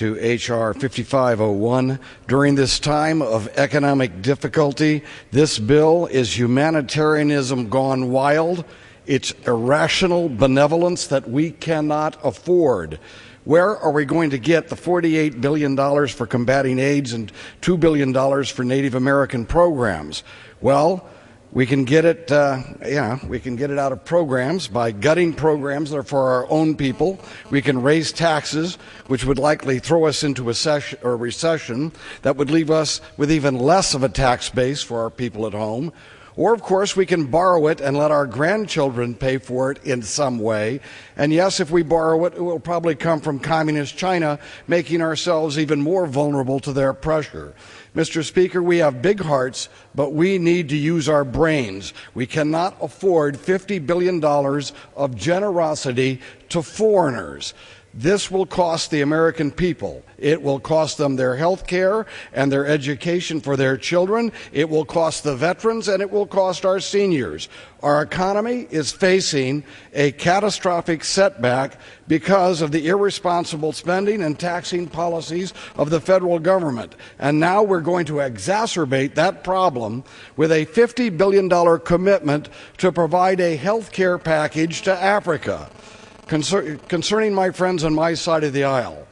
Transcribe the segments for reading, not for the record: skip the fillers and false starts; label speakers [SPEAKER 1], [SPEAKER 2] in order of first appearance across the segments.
[SPEAKER 1] to H.R. 5501. During this time of economic difficulty, this bill is humanitarianism gone wild. It's irrational benevolence that we cannot afford. Where are we going to get the $48 billion for combating AIDS and $2 billion for Native American programs? Well, we can get it, we can get it out of programs by gutting programs that are for our own people. We can raise taxes, which would likely throw us into a recession that would leave us with even less of a tax base for our people at home. Or, of course, we can borrow it and let our grandchildren pay for it in some way. And yes, if we borrow it, it will probably come from communist China, making ourselves even more vulnerable to their pressure. Mr. Speaker, we have big hearts, but we need to use our brains. We cannot afford $50 billion of generosity to foreigners. This will cost the American people. It will cost them their health care and their education for their children. It will cost the veterans, and it will cost our seniors. Our economy is facing a catastrophic setback because of the irresponsible spending and taxing policies of the federal government. And now we're going to exacerbate that problem with a $50 billion commitment to provide a health care package to Africa. Concerning my friends on my side of the aisle,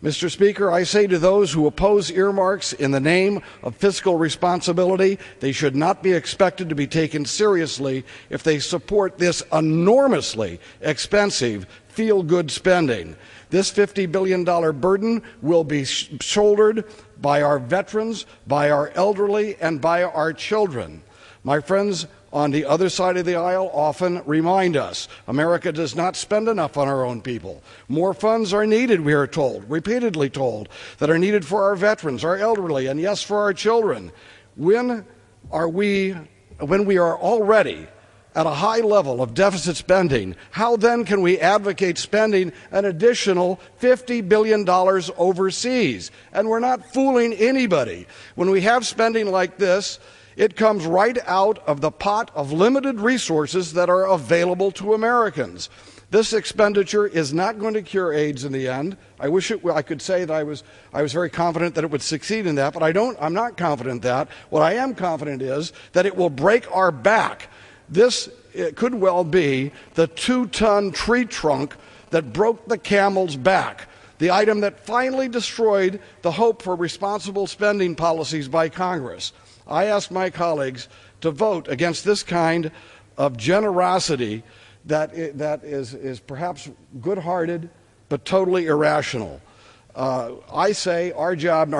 [SPEAKER 1] Mr. Speaker, I say to those who oppose earmarks in the name of fiscal responsibility, they should not be expected to be taken seriously if they support this enormously expensive feel-good spending. This $50 billion burden will be shouldered by our veterans, by our elderly, and by our children. My friends on the other side of the aisle often remind us America does not spend enough on our own people. More funds are needed, we are told, repeatedly told, that are needed for our veterans, our elderly, and yes, for our children. When we are already at a high level of deficit spending, how then can we advocate spending an additional $50 billion overseas? And we're not fooling anybody. When we have spending like this, it comes right out of the pot of limited resources that are available to Americans. This expenditure is not going to cure AIDS in the end. I wish I could say that I was very confident that it would succeed in that, but I'm not confident that. What I am confident is that it will break our back. It could well be the 2-ton tree trunk that broke the camel's back, the item that finally destroyed the hope for responsible spending policies by Congress. I ask my colleagues to vote against this kind of generosity that is perhaps good-hearted but totally irrational. I say our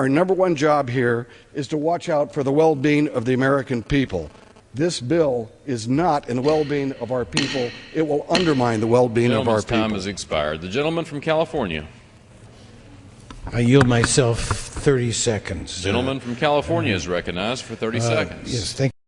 [SPEAKER 1] number one job here is to watch out for the well-being of the American people. This bill is not in the well-being of our people. It will undermine the well-being of our people.
[SPEAKER 2] Time has expired. The gentleman from California.
[SPEAKER 3] I yield myself 30 seconds.
[SPEAKER 2] The gentleman from California is recognized for 30 seconds.
[SPEAKER 3] Yes, thank you.